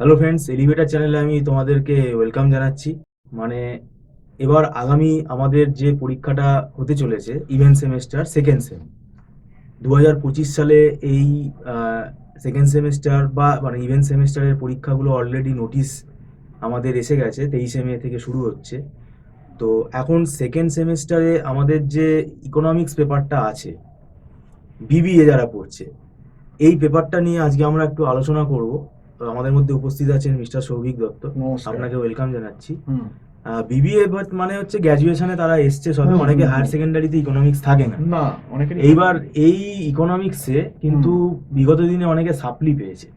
Hello friends, elevator চ্যানেলে আমি তোমাদেরকে ওয়েলকাম জানাচ্ছি। মানে এবার আগামী আমাদের যে পরীক্ষাটা হতে চলেছে ইভেন্ট সেমেস্টার সেকেন্ড সেম 2025 সালে এই সেকেন্ড সেমেস্টার বা মানে ইভেন্ট সেমেস্টারের পরীক্ষাগুলো অলরেডি নোটিশ আমাদের এসে গেছে। 23শে মে থেকে শুরু হচ্ছে। তো এখন সেকেন্ড সেমেস্টারে আমাদের যে ইকোনমিক্স পেপারটা আছে, বিবিএ যারা পড়ছে, এই পেপারটা নিয়ে আজকে আমরা একটু আলোচনা করব। তো আমাদের মধ্যে উপস্থিত আছেন মিস্টার সৌভিক দত্ত। নমস্কার। আপনাকে ওয়েলকাম জানাচ্ছি। হুম বিবিএ মানে হচ্ছে গ্র্যাজুয়েশনে তারা এসছে সবে, হুম, অনেকে হুম, হায়ার হুম। সেকেন্ডারিতে ইকোনমিক্স থাকে না। না, অনেকেরই এইবার থাকে না। এই ইকোনমিক্সে কিন্তু বিগত দিনে অনেকে সাপ্লি পেয়েছে।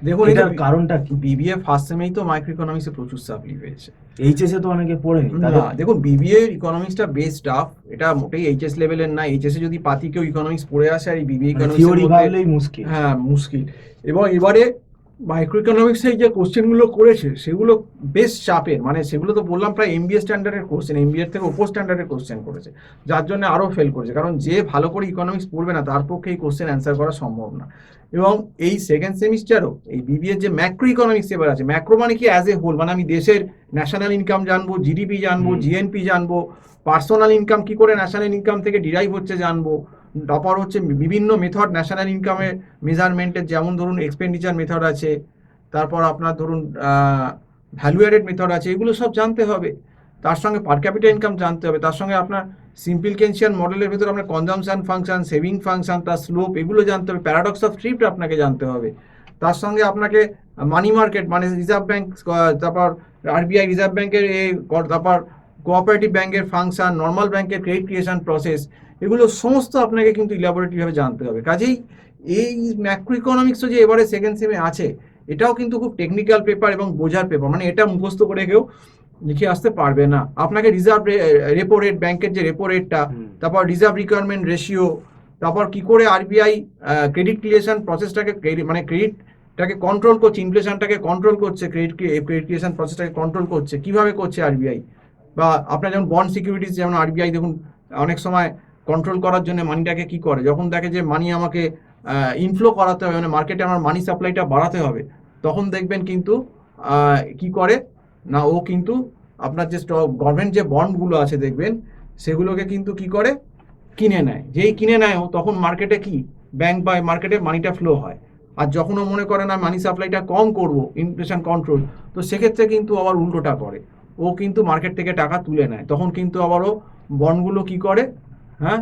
দেখুন, এই যে এটার কারণটা কি? বিবিএ ফার্স্ট সেমেই তো মাইক্রো ইকোনমিক্সে প্রচুর সাপ্লি পেয়েছে। এইচএসে তো অনেকে পড়েনি না, তাদের। দেখুন, বিবিএ ইকোনমিক্সটা বেস টাফ। এটা মোটেই এইচএস লেভেলের না। এইচএসে যদি পাতি কেউ ইকোনমিক্স পড়ে আসে আর এই বিবিএ মানে ইকোনমিক্সের থিওরি মধ্যে, ভাবলেই মুশকিল। হ্যাঁ, মুশকিল। এবং এবারে মাইক্রো ইকোনমিক্সে যে কোশ্চেনগুলো করেছে সেগুলো বেশ চাপের। মানে সেগুলো তো বললাম প্রায় এমবিএ স্ট্যান্ডার্ডের কোশ্চেন, এমবিএর থেকে ওপর স্ট্যান্ডার্ডের কোশ্চেন করেছে, যার জন্য আরও ফেল করেছে। কারণ যে ভালো করে ইকোনমিক্স পড়বে না তার পক্ষে এই কোশ্চেন অ্যান্সার করা সম্ভব না। এবং এই সেকেন্ড সেমিস্টারও এই বিবিএর যে ম্যাক্রো ইকোনমিক্স এবার আছে, ম্যাক্রো মানে কি অ্যাজ এ হোল, মানে আমি দেশের ন্যাশনাল ইনকাম জানবো, জিডিপি জানবো, জিএনপি জানবো, পার্সোনাল ইনকাম কি করে ন্যাশনাল ইনকাম থেকে ডিরাইভ হচ্ছে জানবো। তারপর হচ্ছে বিভিন্ন মেথড ন্যাশনাল ইনকামের মেজারমেন্টের, যেমন ধরুন এক্সপেন্ডিচার মেথড আছে, তারপর আপনার ধরুন ভ্যালু অ্যাডেড মেথড আছে, এগুলো সব জানতে হবে। তার সঙ্গে পার ক্যাপিটা ইনকাম জানতে হবে। তার সঙ্গে আপনার সিম্পল কেনশিয়ান মডেলের ভিতরে আপনার কনজামশন ফাংশন, সেভিং ফাংশন, তার স্লোপ, এগুলো জানতে হবে। প্যারাডক্স অফ থ্রিফট আপনাকে জানতে হবে। তার সঙ্গে আপনাকে মানি মার্কেট মানে রিজার্ভ ব্যাংক, তারপর আরবিআই রিজার্ভ ব্যাংকের তারপর কোঅপারেটিভ ব্যাংকের ফাংশন, নর্মাল ব্যাংকের ক্রেডিট ক্রিয়েশন প্রসেস, এগুলো সমস্ত আপনাকে কিন্তু ইলাবোরেটরিভাবে জানতে হবে। কাজেই এই ম্যাক্রো ইকোনমিক্সও যে এবারে সেকেন্ড সেমে আছে, এটাও কিন্তু খুব টেকনিক্যাল পেপার এবং বোঝার পেপার। মানে এটা মুখস্থ করে কেউ লিখে আসতে পারবে না। আপনাকে রিজার্ভ রেপো রেট, ব্যাংকের যে রেপো রেটটা, তারপর রিজার্ভ রিকোয়ারমেন্ট রেশিও, তারপর কি করে আরবিআই ক্রেডিট ক্রিয়েশন প্রসেসটাকে মানে ক্রেডিটটাকে কন্ট্রোল করছে, ইনফ্লেশনটাকে কন্ট্রোল করছে, ক্রেডিট ক্রিয়েশন প্রসেসটাকে কন্ট্রোল করছে, কিভাবে করছে আরবিআই। বা আপনার যেমন বন্ড সিকিউরিটিস, যেমন আরবিআই দেখুন অনেক সময় কন্ট্রোল করার জন্য মানিটাকে কি করে, যখন দেখে যে মানি আমাকে ইনফ্লো করাতে হবে, মানে মার্কেটে আমার মানি সাপ্লাইটা বাড়াতে হবে, তখন দেখবেন কিন্তু কি করে না, ও কিন্তু আপনার যে গভর্নমেন্ট যে বন্ডগুলো আছে দেখবেন, সেগুলোকে কিন্তু কি করে কিনে নেয়। যেই কিনে নেয় ও, তখন মার্কেটে কি ব্যাংক বা মার্কেটে মানিটা ফ্লো হয়। আর যখন ও মনে করে না মানি সাপ্লাইটা কম করব, ইনফ্লেশন কন্ট্রোল, তো সেক্ষেত্রে কিন্তু আবার উল্টোটা করে, ও কিন্তু মার্কেট থেকে টাকা তুলে নেয়। তখন কিন্তু আবারও বন্ডগুলো কি করে, হ্যাঁ,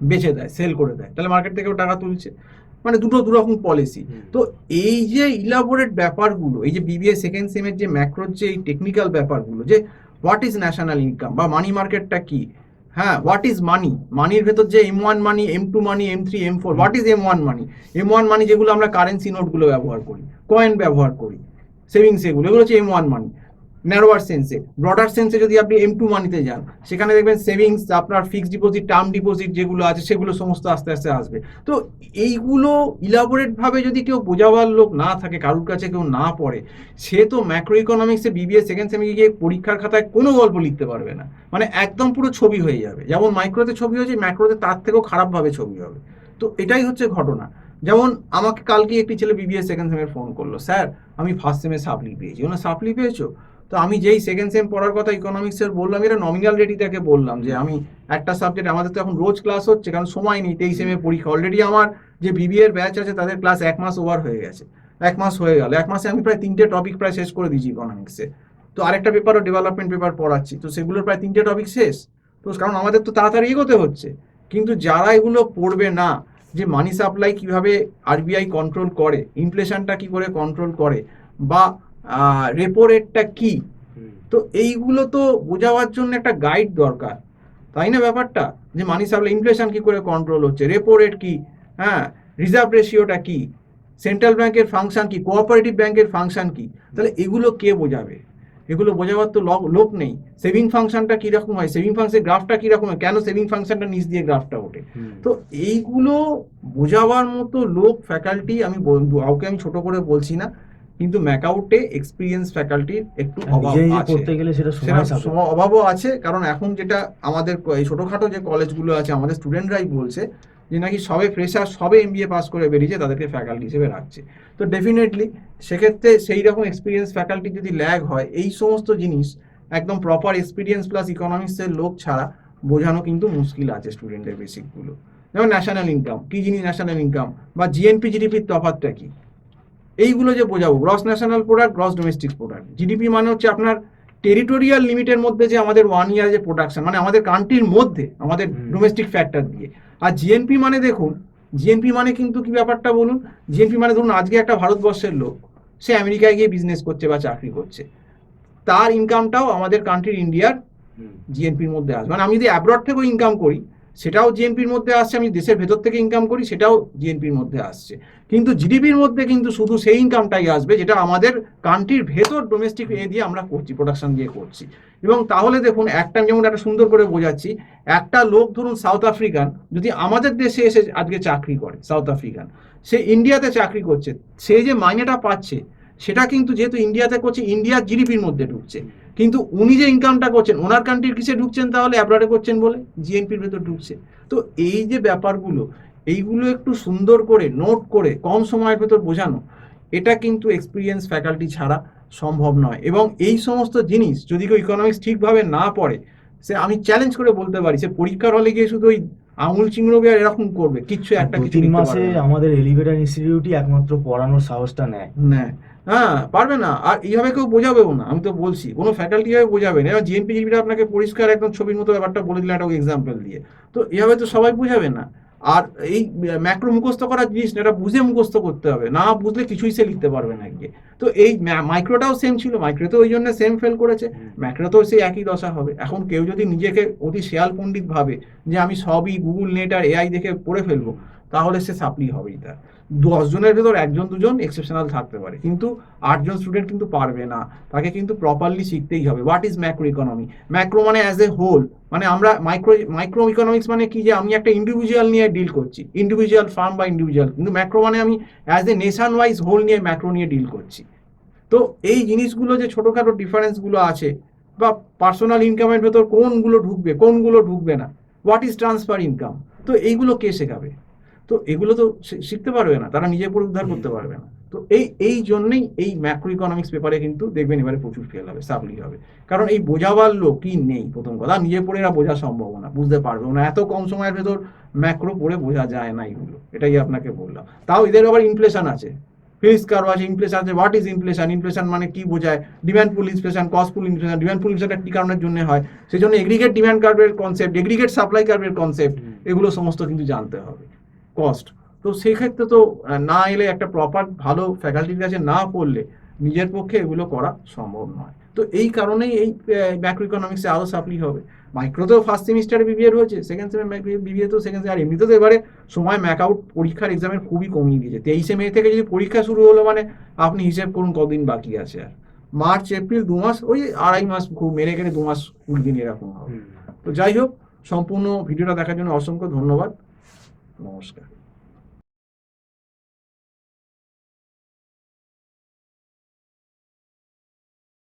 বেচে দেয়, সেল করে দেয়। তাহলে মার্কেট থেকেও টাকা তুলছে। মানে দুটো দুরকম পলিসি। তো এই যে ইলাবোরেট ব্যাপারগুলো, এই যে বিবিএ সেকেন্ড সেমের যে ম্যাক্রোর যে এই টেকনিক্যাল ব্যাপারগুলো, যে হোয়াট ইজ ন্যাশনাল ইনকাম বা মানি মার্কেটটা কি, হ্যাঁ, হোয়াট ইজ মানি, মানির ভেতর যে M1 money, M2 money, M3, M4, what is M1 money, M1 মানি যেগুলো আমরা কারেন্সি নোটগুলো ব্যবহার করি, কয়েন ব্যবহার করি, সেভিংস, এগুলো হচ্ছে M1 মানি ন্যারোয়ার সেন্সে। ব্রডার সেন্সে যদি আপনি M2 মানিতে যান, সেখানে দেখবেন সেভিংস, আপনার ফিক্সড ডিপোজিট, টার্ম ডিপোজিট যেগুলো আছে, সেগুলো সমস্ত আস্তে আস্তে আসবে। তো এইগুলো ইলাবোরেট ভাবে যদি কেউ বোঝাবার লোক না থাকে, কারুর কাছে কেউ না পড়ে, সে তো ম্যাক্রো ইকোনমিক্সে বিবিএ সেকেন্ড সেমে গিয়ে পরীক্ষার খাতায় কোনো গল্প লিখতে পারবে না। মানে একদম পুরো ছবি হয়ে যাবে। যেমন মাইক্রোতে ছবি হয়েছে, ম্যাক্রোতে তার থেকেও খারাপভাবে ছবি হবে। তো এটাই হচ্ছে ঘটনা। যেমন আমাকে কালকে একটি ছেলে বিবিএ সেকেন্ড সেমের ফোন করলো, স্যার আমি ফার্স্ট সেমে সাপ্লি পেয়েছি। ওনা সাপ্লি পেয়েছো? তো আমি যেই সেকেন্ড সেম পড়ার কথা ইকোনমিক্সের বললাম, এটা নমিনাল রেটই তাকে বললাম যে আমি একটা সাবজেক্ট, আমাদের তো এখন রোজ ক্লাস হচ্ছে, কারণ সময় নেই, 23 সেমে পরীক্ষা। অলরেডি আমার যে বিবিএর ব্যাচ আছে তাদের ক্লাস 1 মাস ওভার হয়ে গেছে। 1 মাস হয়ে গেল, 1 মাসে আমি প্রায় 3টে টপিক প্রায় শেষ করে দিয়েছি ইকোনমিক্সে। তো আরেকটা পেপারও ডেভেলপমেন্ট পেপার পড়াচ্ছি, তো সেগুলোর প্রায় 3টে টপিক শেষ। তো কারণ আমাদের তো তাড়াতাড়ি এগোতে হচ্ছে। কিন্তু যারা এগুলো পড়বে না, যে মানি সাপ্লাই কিভাবে আরবিআই কন্ট্রোল করে, ইনফ্লেশনটা কি করে কন্ট্রোল করে, বা রেপো রেটটা কি, তো এইগুলো তো বোঝাবার জন্য একটা গাইড দরকার, তাই না? ব্যাপারটা যে মানি সাপ্লাই, ইনফ্লেশন কি করে কন্ট্রোল হচ্ছে, রেপো রেট কি, হ্যাঁ, রিজার্ভ রেশিওটা কি, সেন্ট্রাল ব্যাংকের ফাংশন কি, কোঅপারেটিভ ব্যাংকের ফাংশন কি, তাহলে এগুলো কে বোঝাবে? এগুলো বোঝাবার তো লোক নেই। সেভিং ফাংশনটা কিরকম হয়, সেভিং ফাংশনের গ্রাফটা কিরকম হয়, কেন সেভিং ফাংশনটা নিচ দিয়ে গ্রাফটা ওঠে, তো এইগুলো বোঝাবার মতো লোক, ফ্যাকাল্টি, আমি কাউকে আমি ছোট করে বলছি না, কিন্তু ম্যাকআউটে এক্সপিরিয়েন্স ফ্যাকাল্টির একটু অভাব আছে। সেটা অভাবও আছে। কারণ এখন যেটা আমাদের এই ছোটোখাটো যে কলেজগুলো আছে, আমাদের স্টুডেন্টরাই বলছে যে নাকি সবে ফ্রেশার সবে এমবিএ পাস করে বেরিয়েছে তাদেরকে ফ্যাকাল্টি হিসেবে রাখছে। তো ডেফিনেটলি সেক্ষেত্রে সেই রকম এক্সপিরিয়েন্স ফ্যাকাল্টি যদি ল্যাগ হয়, এই সমস্ত জিনিস একদম প্রপার এক্সপিরিয়েন্স প্লাস ইকোনমিক্সের লোক ছাড়া বোঝানো কিন্তু মুশকিল আছে স্টুডেন্টের বেসিকগুলো। যেমন ন্যাশনাল ইনকাম, কি জিনিস ন্যাশনাল ইনকাম, বা জিএনপি জিডিপির তফাৎটা কি, এইগুলো যে বোঝাবো। Gross national product, gross domestic product, GDP মানে হচ্ছে আপনার টেরিটোরিয়াল লিমিটের মধ্যে যে আমাদের 1 ইয়ার যে প্রোডাকশন, মানে আমাদের কান্ট্রির মধ্যে আমাদের ডোমেস্টিক ফ্যাক্টর দিয়ে। আর জিএনপি মানে দেখুন, জিএনপি মানে কিন্তু কি ব্যাপারটা বলুন, জিএনপি মানে ধরুন আজকে একটা ভারতবর্ষের লোক সে আমেরিকায় গিয়ে বিজনেস করছে বা চাকরি করছে, তার ইনকামটাও আমাদের কান্ট্রির ইন্ডিয়ার জিএনপির মধ্যে আসবে। মানে আমি যদি অ্যাব্রড থেকেও ইনকাম করি সেটাও জিএনপির মধ্যে আসছে, আমি দেশের ভেতর থেকে ইনকাম করি সেটাও জিএনপির মধ্যে আসছে। কিন্তু জিডিপির মধ্যে কিন্তু শুধু সেই ইনকামটাই আসবে যেটা আমাদের কান্ট্রির ভেতর ডোমেস্টিক দিয়ে আমরা করছি, প্রোডাকশন দিয়ে করছি। এবং তাহলে দেখুন একটা যেমন একটা সুন্দর করে বোঝাচ্ছি, একটা লোক ধরুন সাউথ আফ্রিকান যদি আমাদের দেশে এসে আজকে চাকরি করে, সাউথ আফ্রিকান সে ইন্ডিয়াতে চাকরি করছে, সে যে মাইনেটা পাচ্ছে সেটা কিন্তু যেহেতু ইন্ডিয়াতে করছে ইন্ডিয়ার জিডিপির মধ্যে ঢুকছে, কিন্তু উনি যে ইনকামটা করছেন ওনার কান্ট্রির কিসে ঢুকছেন, তাহলে অ্যাব্রডে করছেন বলে জিএনপির ভেতর ঢুকছে। তো এই যে ব্যাপারগুলো, এইগুলো একটু সুন্দর করে নোট করে কম সময়ের ভেতর বোঝানো, এটা কিন্তু এক্সপিরিয়েন্স ফ্যাকাল্টি ছাড়া সম্ভব নয়। এবং এই সমস্ত জিনিস যদি কেউ ইকোনমিক্স ঠিকভাবে না পড়ে, সে আমি চ্যালেঞ্জ করে বলতে পারি সে পরীক্ষার হলে গিয়ে শুধু ওই আঙুল চিংড়বে আর এরকম করবে, কিচ্ছু একটা কিছু 2-3 লিখতে মাসে পারবে না। আমাদের এলিভেটর ইনস্টিটিউটই একমাত্র পড়ানোর সাহসটা নেয়। হ্যাঁ, পারবে না, আর এইভাবে কেউ বোঝাবেও না। আমি তো বলছি কোনো ফ্যাকাল্টি ভাবে বোঝাবে না। এবার জিএনপি জিবিটা আপনাকে পরিষ্কার একদম ছবির মতো ব্যাপারটা বলে দিলেন একটা এক্সাম্পল দিয়ে, তো এইভাবে তো সবাই বোঝাবে না। আর এই ম্যাক্রো মুখস্থ করার জিনিস না, এটা বুঝে মুখস্থ করতে হবে, না বুঝলে কিছুই সে লিখতে পারবে না গিয়ে। তো এই মাইক্রোটাও সেম ছিল, মাইক্রোতেও ওই জন্য সেম ফেল করেছে, ম্যাক্রোতেও সেই একই দশা হবে। এখন কেউ যদি নিজেকে অতি শেয়াল পণ্ডিত ভাবে যে আমি সবই গুগল নেট আর এআই দেখে পড়ে ফেলবো, তাহলে সে সাপ্লি হবেই। তার 10 জনের ভেতর 1-2 জন এক্সেপশনাল থাকতে পারে, কিন্তু 8 জন স্টুডেন্ট কিন্তু পারবে না। তাকে কিন্তু প্রপারলি শিখতেই হবে what is macro economy. Macro মানে অ্যাজ এ হোল, মানে আমরা মাইক্রো ইকোনমিক্স মানে কি, যে আমি একটা ইন্ডিভিজুয়াল নিয়ে ডিল করছি, ইন্ডিভিজুয়াল ফার্ম বা ইন্ডিভিজুয়াল, কিন্তু ম্যাক্রো মানে আমি as a nation wise whole নিয়ে ম্যাক্রো নিয়ে ডিল করছি। তো এই জিনিসগুলো যে ছোটোখাটো ডিফারেন্সগুলো আছে, বা পার্সোনাল ইনকামের ভেতর কোনগুলো ঢুকবে কোনগুলো ঢুকবে না, হোয়াট ইজ ট্রান্সফার ইনকাম, তো এইগুলো কে শেখাবে? তো এগুলো তো শিখতে পারবে না, তারা নিজে পড়ে উদ্ধার করতে পারবে না। তো এই জন্যই এই ম্যাক্রো ইকোনমিক্স পেপারে কিন্তু দেখবেন এবারে প্রচুর ফেল হবে, সাপ্লি হবে। কারণ এই বোঝাবার লোকই নেই, প্রথম কথা। নিজে পড়ে এরা বোঝা সম্ভব না, বুঝতে পারবে না, এত কম সময়ের ভেতর ম্যাক্রো পড়ে বোঝা যায় না এগুলো, এটাই আপনাকে বললাম। তাও এদের আবার ইনফ্লেশন আছে, ফিনিশ কার্ভ আছে, ইনফ্লেশন আছে। What is inflation? ইনফ্লেশন মানে কি বোঝায়? ডিমান্ড পুল ইনফ্লেশন, কস্ট পুল ইনফ্লেশন। ডিমান্ড পুল ইনফ্লেশনটা কি কারণের জন্য হয়, সেই জন্য এগ্রিগেট ডিমান্ড কার্ভের কনসেপ্ট, এগ্রিগেট সাপ্লাই কার্ভের কনসেপ্ট, এগুলো সমস্ত কিন্তু জানতে হবে। কস্ট, তো সেই ক্ষেত্রে তো না এলে, একটা প্রপার ভালো ফ্যাকাল্টির কাছে না পড়লে নিজের পক্ষে এগুলো করা সম্ভব নয়। তো এই কারণেই এই ম্যাক্রো ইকোনমিক্সে আরও সাপ্লি হবে। মাইক্রোতেও ফার্স্ট সেমিস্টারে বিবিএ রয়েছে, সেকেন্ড সেমিস্টার বিবিএতেও সেকেন্ড, আর এমনিতেও তো এবারে সময় ম্যাক আউট পরীক্ষার এক্সামের খুবই কমিয়ে দিয়েছে। 23শে মে থেকে যদি পরীক্ষা শুরু হলো, মানে আপনি হিসেব করুন কদিন বাকি আছে। আর মার্চ এপ্রিল 2 মাস, ওই 2.5 মাস খুব মেরে গেলে 2 মাস দিন এরকম হবে। তো যাই হোক, সম্পূর্ণ ভিডিওটা দেখার জন্য অসংখ্য ধন্যবাদ। নমস্কার।